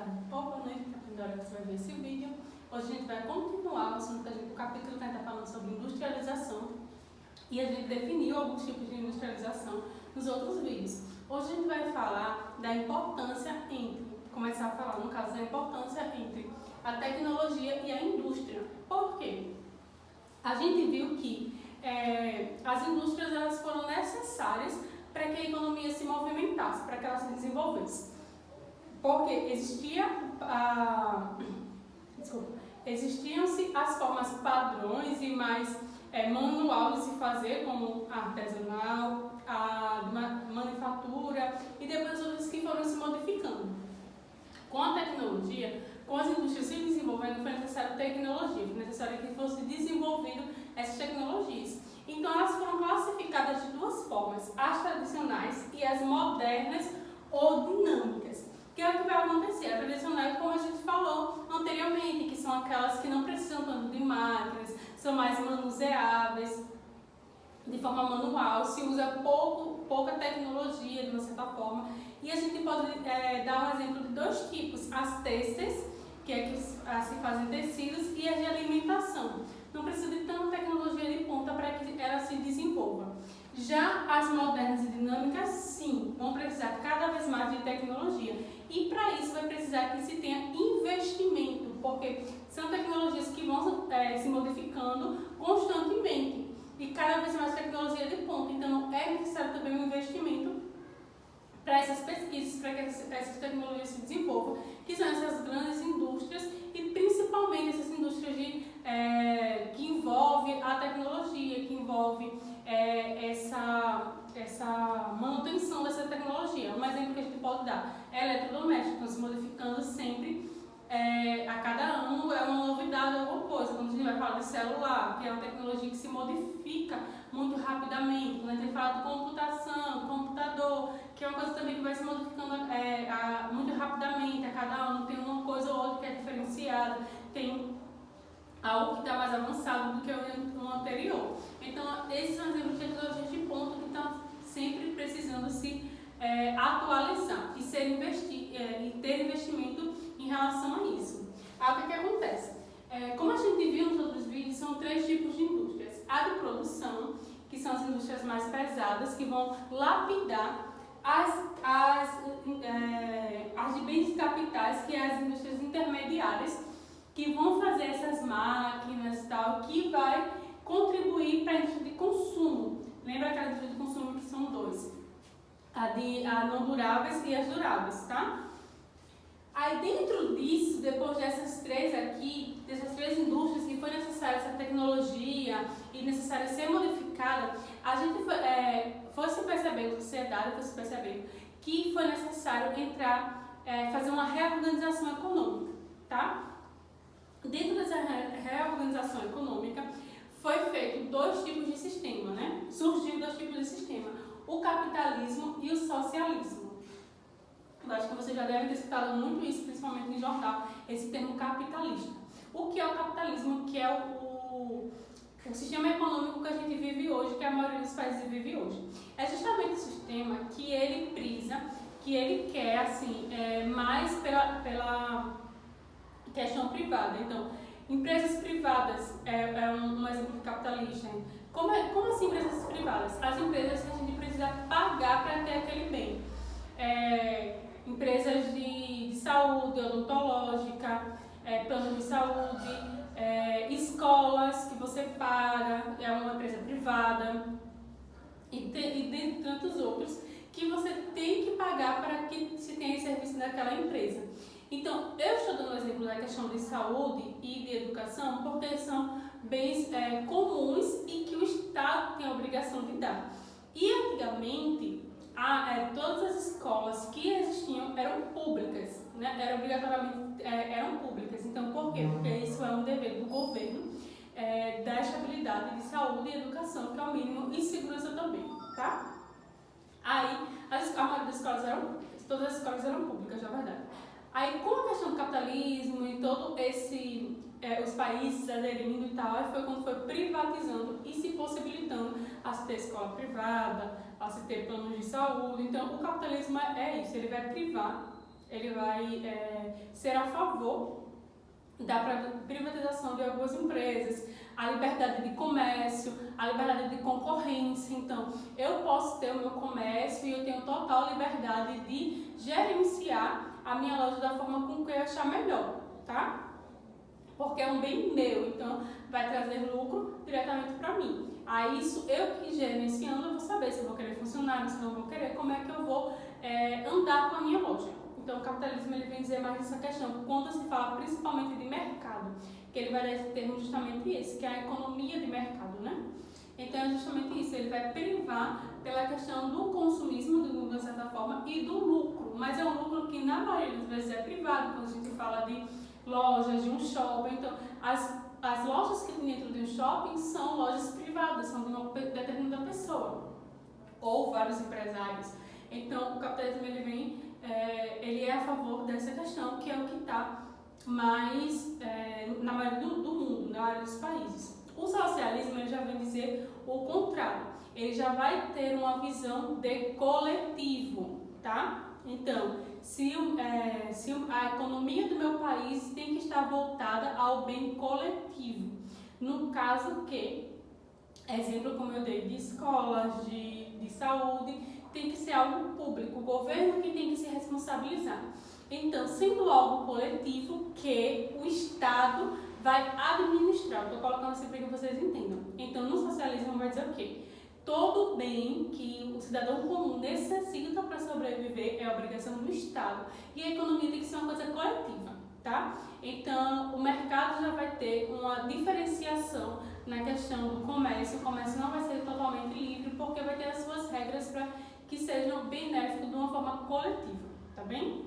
tarde ou boa noite, dependendo da hora que você vai ver esse vídeo. Hoje a gente vai continuar o assunto do capítulo que a gente está falando sobre industrialização e a gente definiu alguns tipos de industrialização nos outros vídeos. Hoje a gente vai falar da importância começar a falar no caso da importância entre a tecnologia e a indústria. Por quê? A gente viu que as indústrias elas foram necessárias para que a economia se movimentasse, para que ela se desenvolvesse. Porque existiam-se as formas padrões e mais manual de se fazer, como a artesanal, a manufatura e depois outras que foram se modificando. Com a tecnologia, com as indústrias se desenvolvendo, foi necessário tecnologia, foi necessário que fosse desenvolvido essas tecnologias. Então elas foram classificadas de duas formas, as tradicionais e as modernas ou dinâmicas. O que é o que vai acontecer? A tradicional, como a gente falou anteriormente, que são aquelas que não precisam tanto de máquinas, são mais manuseáveis, de forma manual, se usa pouca tecnologia, de uma certa forma. E a gente pode dar um exemplo de dois tipos, as têxteis, que é que se fazem tecidos, e as de alimentação. Não precisa de tanta tecnologia de ponta para que ela se desenvolva. Já as modernas e dinâmicas, sim, vão precisar cada vez mais de tecnologia. E para isso vai precisar que se tenha investimento, porque são tecnologias que vão se modificando constantemente. E cada vez mais tecnologia de ponta. Então é necessário também um investimento para essas pesquisas, para que essas tecnologias se desenvolvam, que são essas grandes indústrias e principalmente essas indústrias que envolvem a tecnologia, que envolve essa manutenção dessa tecnologia. Um exemplo que a gente pode dar é eletrodomésticos, estão se modificando sempre, a cada ano é uma novidade, alguma coisa. Quando a gente vai falar de celular, que é uma tecnologia que se modifica muito rapidamente, quando a gente fala de computação, computador, que é uma coisa também que vai se modificando muito rapidamente, a cada ano tem uma coisa ou outra que é diferenciada, tem algo que está mais avançado do que o anterior. Então, esses são exemplos de tecnologias de ponta que estão sempre precisando se atualizar e ter investimento em relação a isso. Aí, o que acontece? Como a gente viu nos outros vídeos, são três tipos de indústrias. A de produção, que são as indústrias mais pesadas, que vão lapidar as de bens capitais, que é as indústrias intermediárias, que vão fazer essas máquinas e tal, que vai contribuir para a indústria de consumo. Lembra aquela indústria de consumo que são dois? A não duráveis e as duráveis, tá? Aí dentro disso, depois dessas três indústrias que foi necessária essa tecnologia e necessária ser modificada, a gente foi se percebendo, a sociedade foi se percebendo que foi necessário fazer uma reorganização econômica, tá? Dentro dessa reorganização econômica foi feito dois tipos de sistema, né? Surgiu dois tipos de sistema, o capitalismo e o socialismo. Eu acho que você já deve ter citado muito isso, principalmente no jornal, esse termo capitalista. O que é o capitalismo? Que é o sistema econômico que a gente vive hoje, que a maioria dos países vive hoje. É justamente o sistema que ele prisa, que ele quer, assim, mais pela questão privada. Então, empresas privadas é um exemplo capitalista. Como assim empresas privadas? As empresas que a gente precisa pagar para ter aquele bem. Empresas de saúde odontológica, plano de saúde, escolas que você paga, é uma empresa privada, e dentre tantos outros que você tem que pagar para que se tenha serviço daquela empresa. Então, eu estou dando o exemplo da questão de saúde e de educação porque são bens comuns e que o Estado tem a obrigação de dar. E antigamente, todas as escolas que existiam eram públicas, né? Eram públicas. Então, por quê? Porque isso é um dever do governo, da estabilidade de saúde e educação, que é o mínimo, e segurança também, tá? Aí, a maioria das escolas eram públicas, todas as escolas eram públicas, na verdade. Aí, com a questão do capitalismo e todo os países aderindo e tal, aí foi quando foi privatizando e se possibilitando a se ter escola privada, a se ter planos de saúde. Então, o capitalismo é isso, ele vai privar ele vai ser a favor da privatização de algumas empresas, a liberdade de comércio, a liberdade de concorrência. Então, eu posso ter o meu comércio e eu tenho total liberdade de gerenciar a minha loja da forma com que eu achar melhor, tá? Porque é um bem meu, então vai trazer lucro diretamente para mim. Aí isso, eu que gerenciando, eu vou saber se eu vou querer funcionário, se não vou querer, como é que eu vou andar com a minha loja. Então o capitalismo ele vem dizer mais essa questão, quando se fala principalmente de mercado, que ele vai dar esse termo justamente esse, que é a economia de mercado, né? Então é justamente isso, ele vai privar pela questão do consumismo, de certa forma, e do lucro, mas é um lucro que na maioria das vezes é privado, quando a gente fala de lojas, de um shopping. Então as lojas que tem dentro de um shopping são lojas privadas, são de uma determinada pessoa, ou vários empresários. Então o capitalismo ele é a favor dessa questão, que é o que está mais na maioria do mundo, na maioria dos países. O socialismo ele já vem dizer o contrário, ele já vai ter uma visão de coletivo, tá? Então, se a economia do meu país tem que estar voltada ao bem coletivo, no caso que, exemplo como eu dei, de escolas, de saúde, tem que ser algo público, o governo que tem que se responsabilizar. Então, sendo algo coletivo que o Estado vai administrar, estou colocando assim para que vocês entendam. Então, no socialismo vai dizer o quê? Todo bem que o cidadão comum necessita para sobreviver é obrigação do Estado. E a economia tem que ser uma coisa coletiva, tá? Então, o mercado já vai ter uma diferenciação na questão do comércio. O comércio não vai ser totalmente livre, porque vai ter as suas regras para que sejam benéficos de uma forma coletiva, tá bem?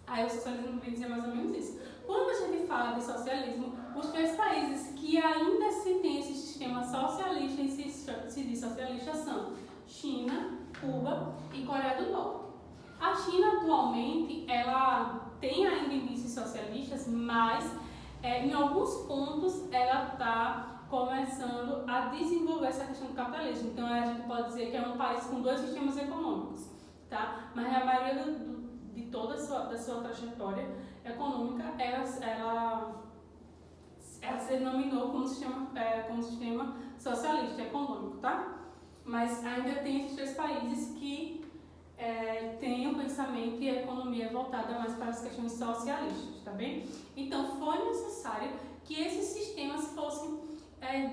Aí o socialismo vem dizer mais ou menos isso. Quando a gente fala de socialismo, os três países que ainda se tem esse sistema socialista e se diz socialista são China, Cuba e Coreia do Norte. A China atualmente ela tem ainda indícios socialistas, mas em alguns pontos ela está começando a desenvolver essa questão do capitalismo. Então a gente pode dizer que é um país com dois sistemas econômicos, tá? Mas a maioria de toda da sua trajetória econômica, ela se denominou como sistema socialista econômico, tá? Mas ainda tem esses três países que têm o pensamento e a economia voltada mais para as questões socialistas, tá bem? Então foi necessário que esses sistemas fossem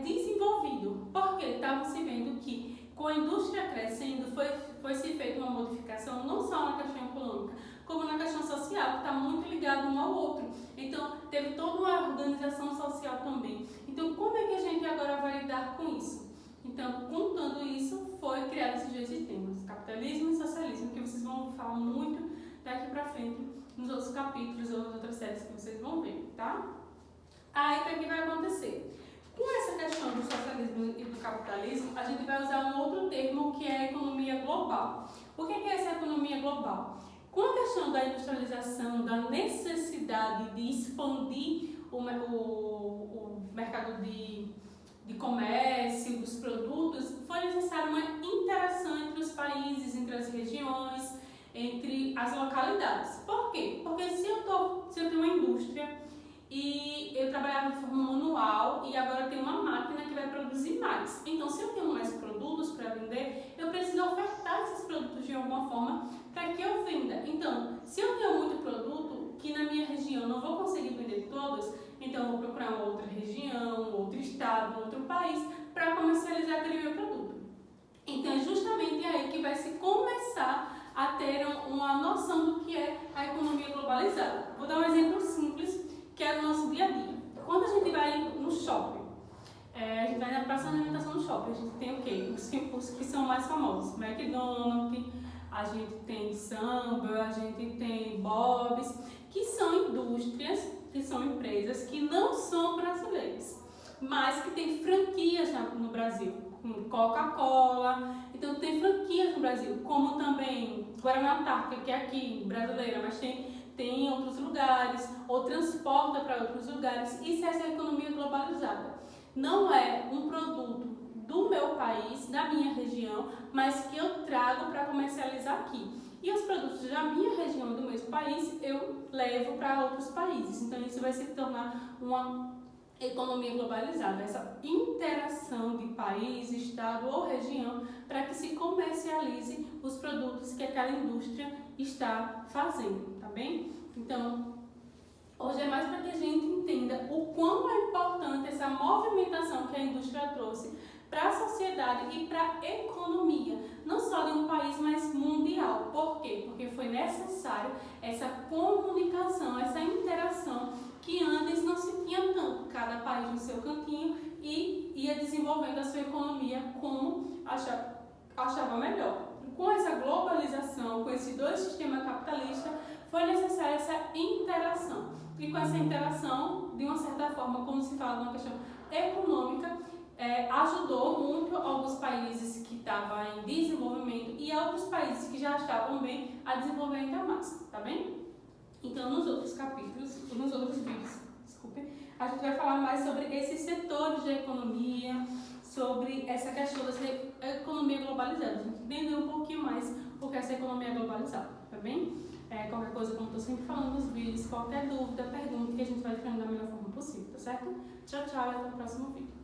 desenvolvidos, porque estava se vendo que com a indústria crescendo foi se feita uma modificação não só na questão econômica, como na questão social, que está muito ligado um ao outro. Então, teve toda uma organização social também. Então, como é que a gente agora vai lidar com isso? Então, contando isso, foi criado esses dois sistemas, capitalismo e socialismo, que vocês vão falar muito daqui para frente nos outros capítulos ou nas outras séries que vocês vão ver, tá? Aí, o que vai acontecer? Com essa questão do socialismo e do capitalismo, a gente vai usar um outro termo que é a economia global. O que é essa economia global? Com a questão da industrialização, da necessidade de expandir o mercado de comércio, dos produtos, foi necessária uma interação entre os países, entre as regiões, entre as localidades. Por quê? Porque se eu tenho uma indústria e eu trabalhava de forma manual e agora eu tenho uma máquina que vai produzir mais. Então, se eu tenho mais produtos para vender, eu preciso ofertar esses produtos de alguma forma para que eu venda. Então, se eu tenho muito produto que na minha região eu não vou conseguir vender todos, então eu vou procurar uma outra região, outro estado, outro país para comercializar aquele meu produto. Então, é justamente aí que vai se começar a ter uma noção do que é a economia globalizada. Vou dar um exemplo simples, que é o nosso dia a dia. Quando a gente vai no shopping, a gente vai na praça de alimentação do shopping, a gente tem o quê? Os que são mais famosos, McDonald's, a gente tem Samba, a gente tem Bob's, que são indústrias, que são empresas que não são brasileiras, mas que têm franquias no Brasil, Coca-Cola, então tem franquias no Brasil, como também Guaraná Antártica, que é aqui, brasileira, mas tem em outros lugares, ou transporta para outros lugares. Isso é essa economia globalizada. Não é um produto do meu país, da minha região, mas que eu trago para comercializar aqui. E os produtos da minha região, do mesmo país, eu levo para outros países. Então, isso vai se tornar uma economia globalizada, essa interação de país, estado ou região para que se comercialize os produtos que aquela indústria está fazendo, tá bem? Então, hoje é mais para que a gente entenda o quão é importante essa movimentação que a indústria trouxe para a sociedade e para a economia, não só de um país, mas mundial. Por quê? Porque foi necessário essa comunicação, essa interação que antes não se tinha tanto, cada país no seu cantinho e ia desenvolvendo a sua economia como achava melhor. Com essa globalização, com esses dois sistemas capitalistas, foi necessária essa interação. E com essa interação, de uma certa forma, como se fala numa questão econômica, ajudou muito alguns países que estavam em desenvolvimento e outros países que já estavam bem a desenvolver ainda mais, tá bem? Então, nos outros capítulos, nos outros vídeos, a gente vai falar mais sobre esses setores da economia, sobre essa questão dessa economia globalizada. A gente entendeu um pouquinho mais o que é essa economia globalizada, tá bem? Qualquer coisa, como eu estou sempre falando nos vídeos, qualquer dúvida, pergunta, que a gente vai responder da melhor forma possível, tá certo? Tchau, tchau e até o próximo vídeo.